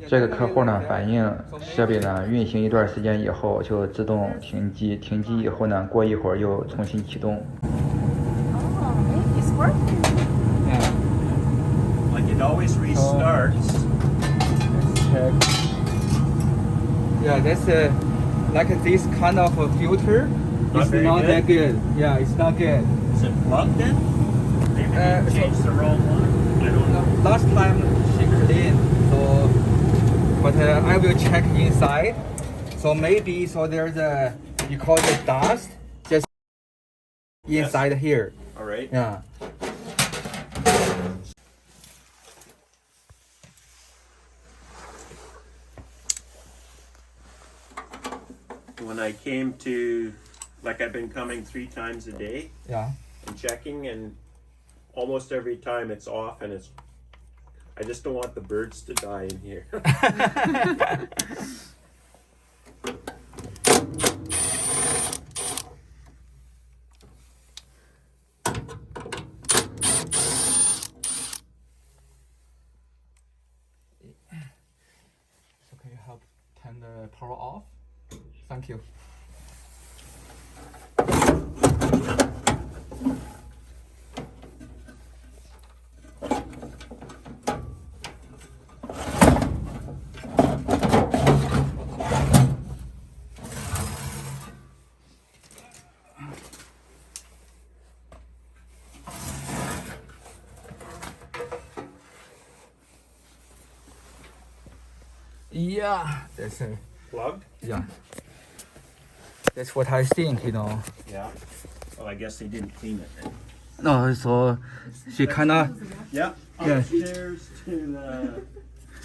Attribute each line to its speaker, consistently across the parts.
Speaker 1: 这个客户呢反映设备呢运行一段时间以后就自动停机，停机以后呢过一会儿又重新启动。
Speaker 2: Oh, it's working.
Speaker 1: Yeah.
Speaker 3: Like it always restarts.
Speaker 1: Let's check. Yeah, that's like this kind of a filter.
Speaker 3: Not
Speaker 1: It's
Speaker 3: very
Speaker 1: not
Speaker 3: good?
Speaker 1: that good. Yeah, it's not good.
Speaker 3: Is it plugged in? Maybe you changed the wrong one. I don't know.
Speaker 1: Last time she cleaned, so but I will check inside. So maybe there's a you call it dust just inside here.
Speaker 3: All right.
Speaker 1: Yeah.
Speaker 3: When I came to, like I've been coming 3 times a day
Speaker 1: Yeah.
Speaker 3: and checking, and almost every time it's off, and I just don't want the birds to die in here.
Speaker 1: So can you help turn the power off? Thank you. Yeah, that's
Speaker 3: Plugged?
Speaker 1: yeah. That's what I think, you know.
Speaker 3: Yeah. Well, I guess they didn't clean it then.
Speaker 1: No, so she kinda
Speaker 3: Yeah.
Speaker 1: Yeah.
Speaker 3: Upstairs to the,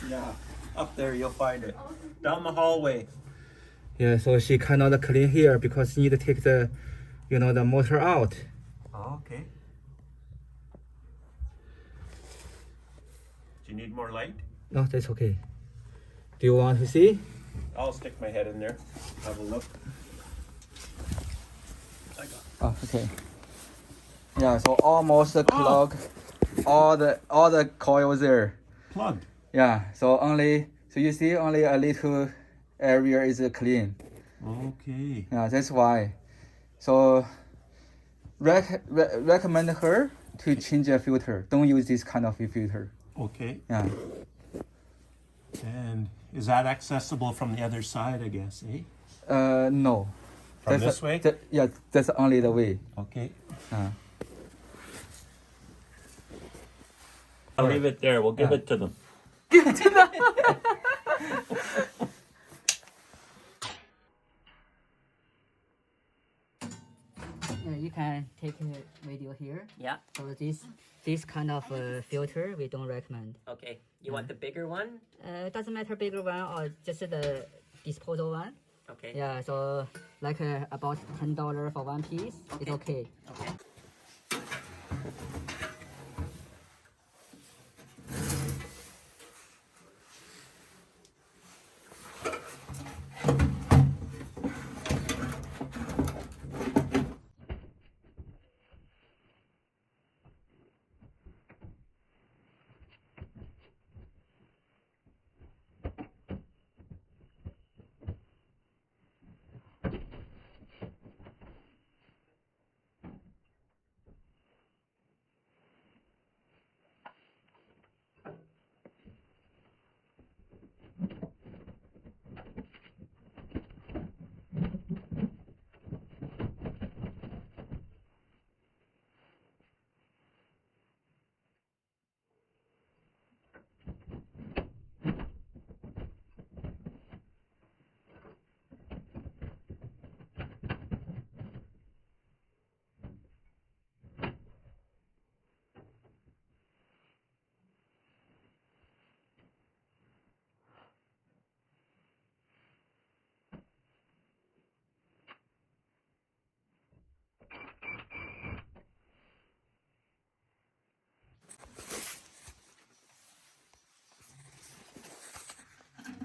Speaker 3: yeah, up there you'll find it. Down the hallway.
Speaker 1: yeah, so she cannot clean here because she need to take the the motor out.
Speaker 3: Oh, okay. Do you need more light?
Speaker 1: No, that's okay. Do you want to see?
Speaker 3: I'll stick my head in there. Have a look.
Speaker 1: Oh, okay. Yeah, so almost clog all the coils there.
Speaker 3: Plugged.
Speaker 1: Yeah, so you see only a little area is clean.
Speaker 3: Okay.
Speaker 1: Yeah, that's why. So recommend her to change a filter. Don't use this kind of a filter.
Speaker 3: Okay.
Speaker 1: Yeah.
Speaker 3: And is that accessible from the other side, I guess, eh?
Speaker 1: No.
Speaker 3: From this way?
Speaker 1: Yeah, that's only the way.
Speaker 3: Okay.
Speaker 1: Uh,
Speaker 3: I'll leave it there. We'll give it to them.
Speaker 2: You can take a video here.
Speaker 4: Yeah.
Speaker 2: So this kind of filter we don't recommend.
Speaker 4: Okay. You want the bigger one?
Speaker 2: Doesn't matter bigger one or just the disposal one.
Speaker 4: Okay.
Speaker 2: Yeah. So like about $10 for one piece. It's okay.
Speaker 4: Okay.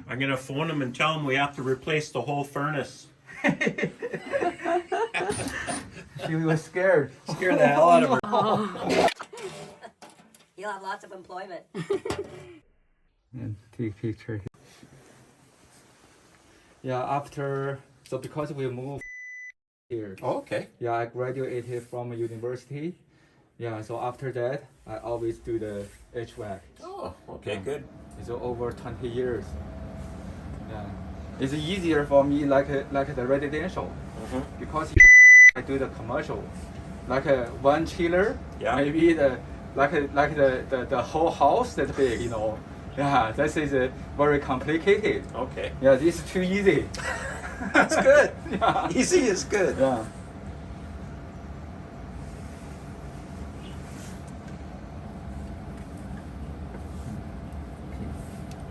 Speaker 3: I'm going to phone them and tell them we have to replace the whole furnace.
Speaker 1: she was scared.
Speaker 3: Scare the hell out of her.
Speaker 4: You'll have lots of employment.
Speaker 1: And take picture. Yeah, after so because we moved here.
Speaker 3: Oh, okay.
Speaker 1: Yeah, I graduated from university. Yeah, so after that, I always do the HVAC.
Speaker 3: Oh, okay,
Speaker 1: Yeah.
Speaker 3: good.
Speaker 1: It's over 20 years. Yeah, it's easier for me like the residential because I do the commercial, like one chiller.
Speaker 3: Yeah.
Speaker 1: Maybe the the whole house that's big, you know. Yeah, this is very complicated.
Speaker 3: Okay.
Speaker 1: Yeah, this is too easy.
Speaker 3: That's good.
Speaker 1: Yeah.
Speaker 3: Easy is good.
Speaker 1: Yeah.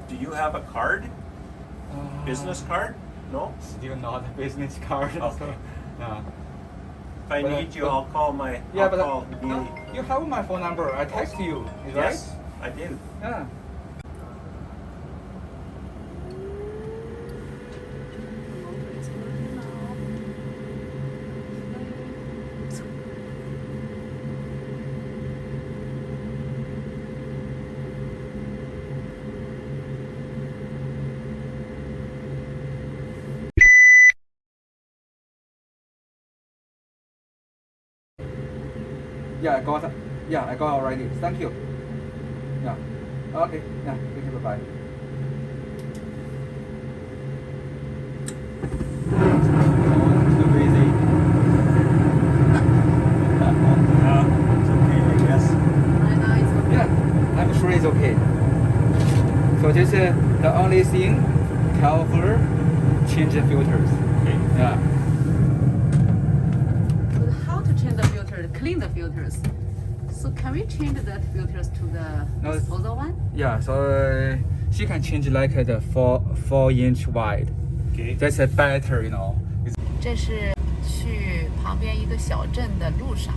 Speaker 3: Do you have a card? Business card? No?
Speaker 1: Still not a business card.
Speaker 3: Okay.
Speaker 1: So, yeah.
Speaker 3: If I
Speaker 1: But,
Speaker 3: need you, I'll call my.
Speaker 1: Yeah,
Speaker 3: I'll
Speaker 1: but
Speaker 3: call
Speaker 1: no,
Speaker 3: Neely.
Speaker 1: you have my phone number. I text you, right?
Speaker 3: Yes, I did.
Speaker 1: Yeah. Yeah, I got. Yeah, I got already. Thank you. Yeah. Okay. Yeah. Thank you. Bye bye. Too busy.
Speaker 3: It's okay, I guess.
Speaker 1: Yeah, I'm sure it's okay. So just the only thing, tell her change the filters.
Speaker 3: Okay.
Speaker 1: Yeah.
Speaker 5: How to change the filter, clean the filters. So can we change that filters to the
Speaker 1: No,
Speaker 5: disposal one?
Speaker 1: Yeah. So she can change like the 4-inch wide.
Speaker 3: Okay.
Speaker 1: That's better, you know.
Speaker 5: 这是去旁边一个小镇的路上。